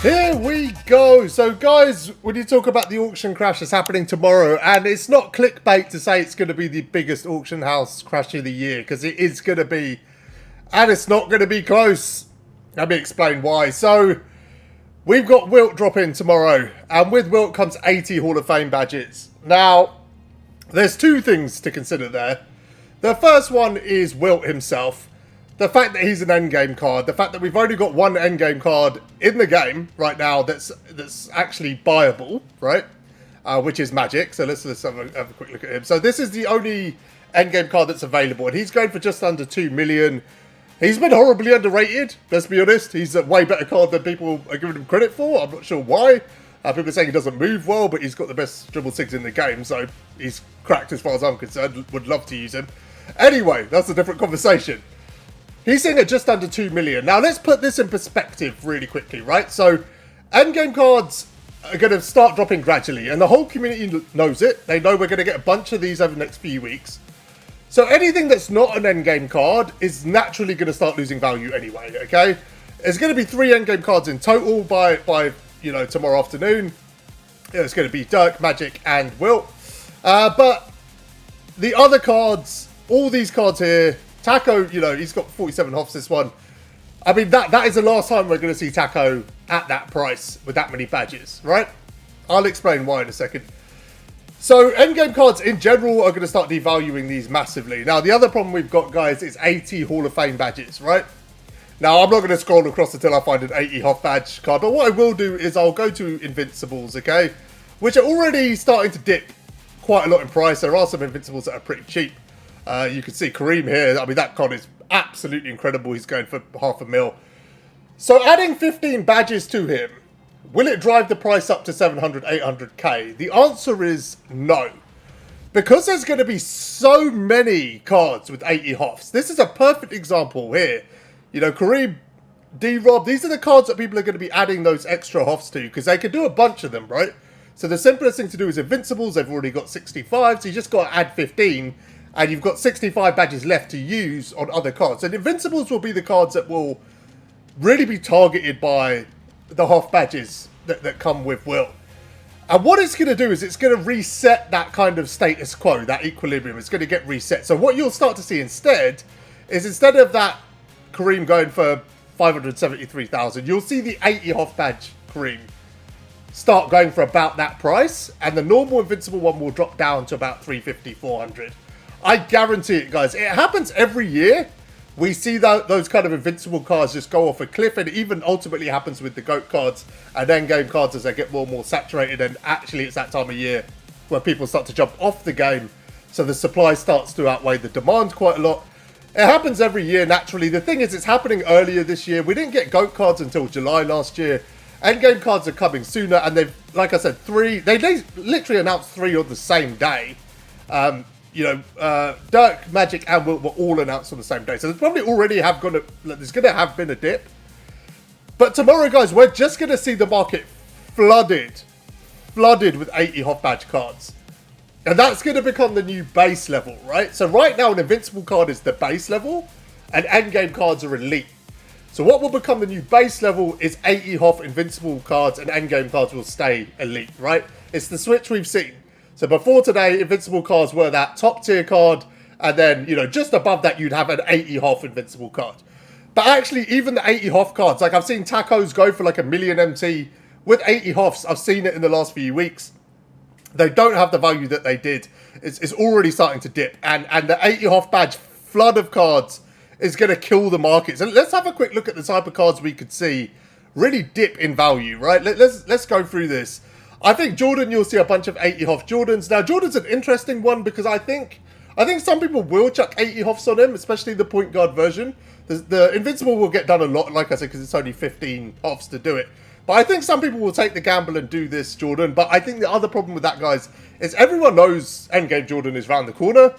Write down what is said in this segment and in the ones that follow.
Here we go. So guys, when you talk about the auction crash that's happening tomorrow, and it's not clickbait to say it's going to be the biggest auction house crash of the year, because it is going to be, and it's not going to be close. Let me explain why. So we've got Wilt dropping tomorrow, and with Wilt comes 80 Hall of Fame badges. Now, there's two things to consider there. The first one is Wilt himself. The fact that he's an endgame card, the fact that we've only got one endgame card in the game right now that's actually buyable, right? Which is Magic. So let's have a quick look at him. So this is the only endgame card that's available, and he's going for just under 2 million. He's been horribly underrated, let's be honest. He's a way better card than people are giving him credit for. I'm not sure why. People are saying he doesn't move well, but he's got the best dribble sigs in the game, so he's cracked as far as I'm concerned. Would love to use him. Anyway, that's a different conversation. He's sitting at just under 2 million. Now, let's put this in perspective really quickly, right? So, endgame cards are going to start dropping gradually, and the whole community knows it. They know we're going to get a bunch of these over the next few weeks. So, anything that's not an endgame card is naturally going to start losing value anyway, okay? There's going to be 3 endgame cards in total by tomorrow afternoon. It's going to be Dirk, Magic, and Wilt. But the other cards, all these cards here, Taco, he's got 47 Hoffs this one. I mean, that is the last time we're going to see Taco at that price with that many badges, right? I'll explain why in a second. So, endgame cards in general are going to start devaluing these massively. Now, the other problem we've got, guys, is 80 Hall of Fame badges, right? Now, I'm not going to scroll across until I find an 80 Hoff badge card, but what I will do is I'll go to Invincibles, okay? Which are already starting to dip quite a lot in price. There are some Invincibles that are pretty cheap. You can see Kareem here. I mean, that card is absolutely incredible. He's going for $500,000. So adding 15 badges to him, will it drive the price up to 700, 800k? The answer is no. Because there's going to be so many cards with 80 Hoffs. This is a perfect example here. Kareem, D-Rob, these are the cards that people are going to be adding those extra Hoffs to, because they could do a bunch of them, right? So the simplest thing to do is Invincibles. They've already got 65, so you just got to add 15. And you've got 65 badges left to use on other cards. And Invincibles will be the cards that will really be targeted by the Hoff badges that come with Will. And what it's going to do is it's going to reset that kind of status quo, that equilibrium. It's going to get reset. So what you'll start to see instead is, instead of that Kareem going for 573,000, you'll see the 80 Hoff badge Kareem start going for about that price. And the normal Invincible one will drop down to about 350, 400. I guarantee it, guys. It happens every year. We see those kind of Invincible cards just go off a cliff, and it even ultimately happens with the GOAT cards and endgame cards as they get more and more saturated, and actually it's that time of year where people start to jump off the game, so the supply starts to outweigh the demand quite a lot. It happens every year, naturally. The thing is, it's happening earlier this year. We didn't get GOAT cards until July last year. Endgame cards are coming sooner, and they've, like I said, they literally announced 3 on the same day. Dirk, Magic, and Wilt were all announced on the same day. So there's probably already there's going to have been a dip. But tomorrow, guys, we're just going to see the market flooded with 80 Hoff badge cards. And that's going to become the new base level, right? So right now, an Invincible card is the base level, and endgame cards are elite. So what will become the new base level is 80 Hoff Invincible cards, and endgame cards will stay elite, right? It's the switch we've seen. So before today, Invincible cards were that top tier card, and then, just above that, you'd have an 80 Hoff Invincible card. But actually, even the 80 Hoff cards, like I've seen Tacos go for like 1 million MT with 80 Hoffs. I've seen it in the last few weeks. They don't have the value that they did. It's already starting to dip. And the 80 Hoff badge flood of cards is going to kill the market. So let's have a quick look at the type of cards we could see really dip in value, right? Let's go through this. I think Jordan, you'll see a bunch of 80 Hoff Jordans. Now, Jordan's an interesting one because I think some people will chuck 80 Hoffs on him, especially the point guard version. The Invincible will get done a lot, like I said, because it's only 15 Hoffs to do it. But I think some people will take the gamble and do this Jordan. But I think the other problem with that, guys, is everyone knows Endgame Jordan is around the corner.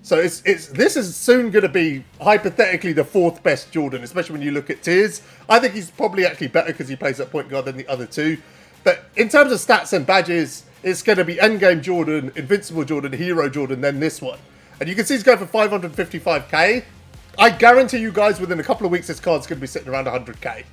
So this is soon going to be, hypothetically, the 4th best Jordan, especially when you look at tiers. I think he's probably actually better because he plays at point guard than the other two. But in terms of stats and badges, it's going to be Endgame Jordan, Invincible Jordan, Hero Jordan, then this one. And you can see he's going for 555k. I guarantee you guys, within a couple of weeks, this card's going to be sitting around 100k.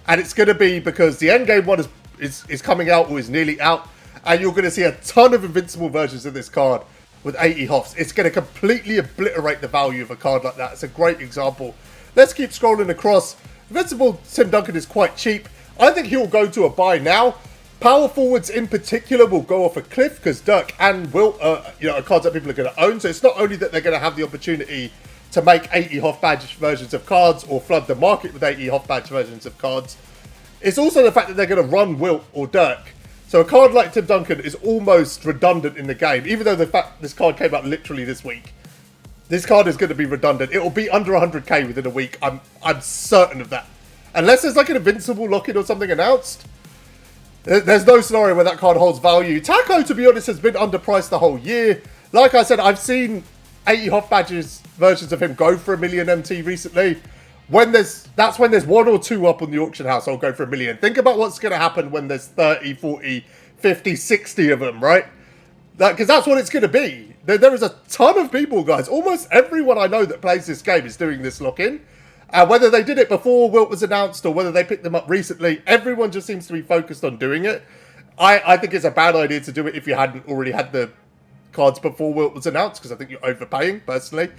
And it's going to be because the endgame one is coming out or is nearly out. And you're going to see a ton of invincible versions of this card with 80 Hoffs. It's going to completely obliterate the value of a card like that. It's a great example. Let's keep scrolling across. Invincible Tim Duncan is quite cheap. I think he'll go to a buy now. Power forwards in particular will go off a cliff because Dirk and Wilt are cards that people are going to own. So it's not only that they're going to have the opportunity to make 80 Hoff badge versions of cards or flood the market with 80 Hoff badge versions of cards. It's also the fact that they're going to run Wilt or Dirk. So a card like Tim Duncan is almost redundant in the game, even though the fact this card came out literally this week. This card is going to be redundant. It will be under 100k within a week. I'm certain of that. Unless there's like an invincible lock-in or something announced, there's no scenario where that card holds value. Taco, to be honest, has been underpriced the whole year. Like I said, I've seen 80 Hoff badges versions of him go for $1 million MT recently. That's when there's 1 or 2 up on the auction house, I'll go for $1 million. Think about what's going to happen when there's 30, 40, 50, 60 of them, right? Because that's what it's going to be. There is a ton of people, guys. Almost everyone I know that plays this game is doing this lock-in. Whether they did it before Wilt was announced or whether they picked them up recently, everyone just seems to be focused on doing it. I think it's a bad idea to do it if you hadn't already had the cards before Wilt was announced, because I think you're overpaying, personally.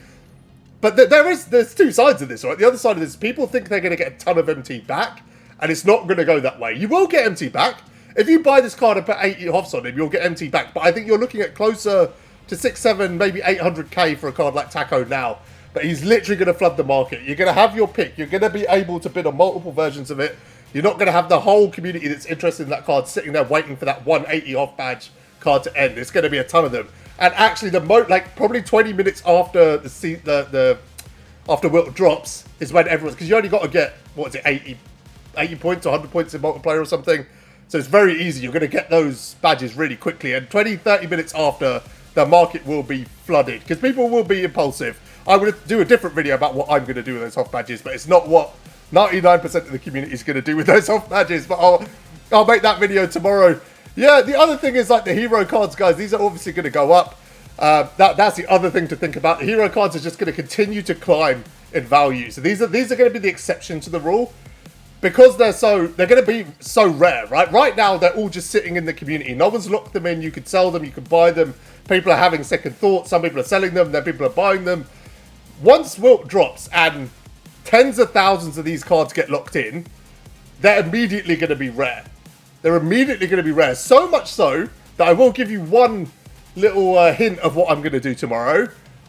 But there's 2 sides of this, right? The other side of this, people think they're going to get a ton of MT back, and it's not going to go that way. You will get MT back. If you buy this card and put 80 Hoffs on him, you'll get MT back. But I think you're looking at closer to 6, 7, maybe 800k for a card like Taco now. But he's literally going to flood the market. You're going to have your pick. You're going to be able to bid on multiple versions of it. You're not going to have the whole community that's interested in that card sitting there waiting for that 180 Hoff badge card to end. It's going to be a ton of them. And actually, probably 20 minutes after after Wilt drops is when everyone's, because you only got to get 80 points or 100 points in multiplayer or something. So it's very easy. You're going to get those badges really quickly. And 20, 30 minutes after, the market will be flooded because people will be impulsive. I would do a different video about what I'm going to do with those Hoff badges, but it's not what 99% of the community is going to do with those Hoff badges. But I'll make that video tomorrow. Yeah, the other thing is like the hero cards, guys. These are obviously going to go up. That's the other thing to think about. The hero cards are just going to continue to climb in value. So these are going to be the exception to the rule because they're going to be so rare, right? Right now they're all just sitting in the community. No one's locked them in. You can sell them. You can buy them. People are having second thoughts. Some people are selling them. Then people are buying them. Once Wilt drops and tens of thousands of these cards get locked in, they're immediately going to be rare. They're immediately going to be rare. So much so that I will give you one little hint of what I'm going to do tomorrow.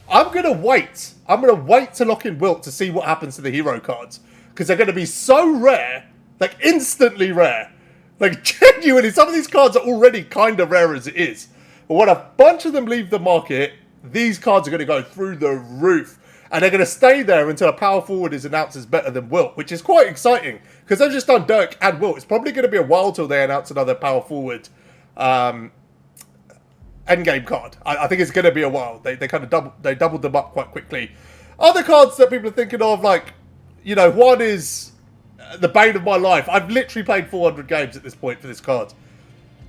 I'm going to wait. I'm going to wait to lock in Wilt to see what happens to the hero cards. Because they're going to be so rare, like instantly rare. Like genuinely, some of these cards are already kind of rare as it is. But when a bunch of them leave the market, these cards are going to go through the roof. And they're going to stay there until a power forward is announced as better than Wilt, which is quite exciting. Because they've just done Dirk and Wilt. It's probably going to be a while till they announce another power forward endgame card. I think it's going to be a while. They kind of doubled them up quite quickly. Other cards that people are thinking of, like, one is the bane of my life. I've literally played 400 games at this point for this card.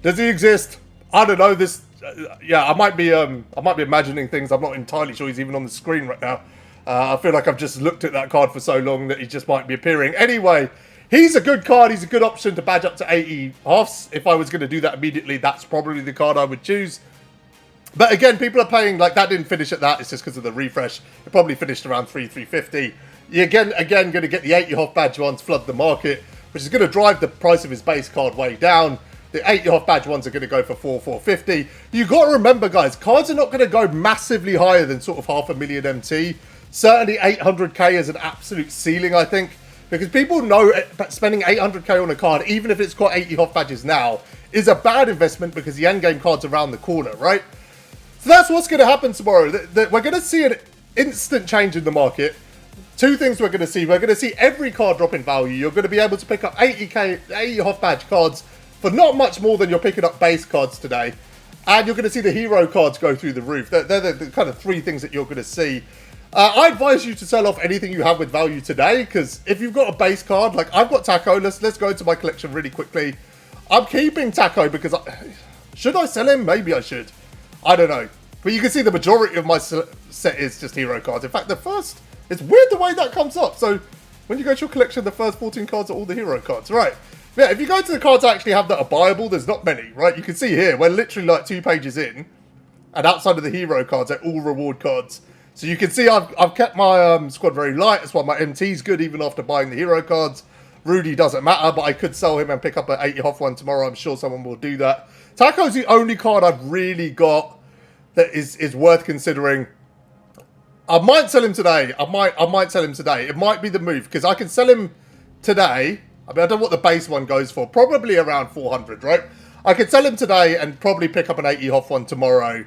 Does he exist? I don't know. I might be imagining things. I'm not entirely sure he's even on the screen right now. I feel like I've just looked at that card for so long that he just might be appearing. Anyway, he's a good card. He's a good option to badge up to 80 Hoffs. If I was going to do that immediately, that's probably the card I would choose. But again, people are paying, like, that didn't finish at that. It's just because of the refresh. It probably finished around 350. You're again going to get the 80 Hoff badge ones flood the market, which is going to drive the price of his base card way down. The 80 Hoff badge ones are going to go for 450. You've got to remember, guys, cards are not going to go massively higher than sort of 500,000 MT. Certainly 800k is an absolute ceiling, I think. Because people know spending 800k on a card, even if it's got 80 Hoff badges now, is a bad investment because the endgame card's around the corner, right? So that's what's going to happen tomorrow. We're going to see an instant change in the market. 2 things we're going to see. We're going to see every card drop in value. You're going to be able to pick up 80 Hoff badge cards for not much more than you're picking up base cards today. And you're going to see the hero cards go through the roof. They're the kind of 3 things that you're going to see. I advise you to sell off anything you have with value today, because if you've got a base card, like I've got Taco, let's go into my collection really quickly. I'm keeping Taco because should I sell him? Maybe I should. I don't know. But you can see the majority of my set is just hero cards. In fact, the first, it's weird the way that comes up. So When you go to your collection, the first 14 cards are all the hero cards. Right. Yeah, if you go to the cards I actually have that are buyable, there's not many, right? You can see here, we're literally like 2 pages in. And outside of the hero cards, they're all reward cards. So you can see I've kept my squad very light. That's why my MT's good even after buying the hero cards. Rudy doesn't matter, but I could sell him and pick up an 80 off one tomorrow. I'm sure someone will do that. Taco's the only card I've really got that is worth considering. I might sell him today. I might sell him today. It might be the move because I can sell him today. I mean, I don't know what the base one goes for. Probably around 400, right? I could sell him today and probably pick up an 80 off one tomorrow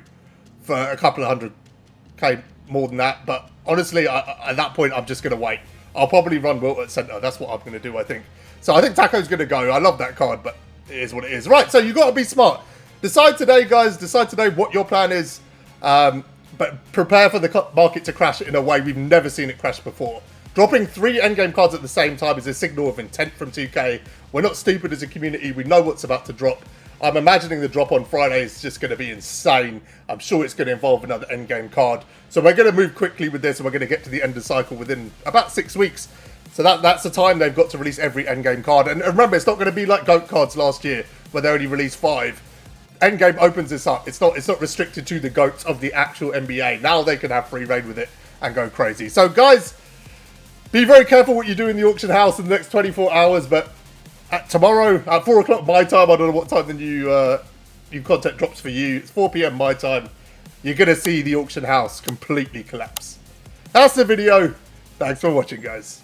for a couple of 100k more than that. But honestly, at that point, I'm just going to wait. I'll probably run Wilt at centre. That's what I'm going to do, I think. So I think Taco's going to go. I love that card, but it is what it is. Right, so you got to be smart. Decide today, guys. Decide today what your plan is. But prepare for the market to crash in a way we've never seen it crash before. Dropping 3 endgame cards at the same time is a signal of intent from 2K. We're not stupid as a community. We know what's about to drop. I'm imagining the drop on Friday is just going to be insane. I'm sure it's going to involve another endgame card. So we're going to move quickly with this and we're going to get to the end of the cycle within about 6 weeks. So that's the time they've got to release every endgame card. And remember, it's not going to be like GOAT cards last year where they only released 5. Endgame opens this up. It's not restricted to the GOATs of the actual NBA. Now they can have free reign with it and go crazy. So guys, be very careful what you do in the auction house in the next 24 hours. But tomorrow at 4 o'clock my time, I don't know what time the new content drops for you. It's 4 PM my time. You're going to see the auction house completely collapse. That's the video. Thanks for watching, guys.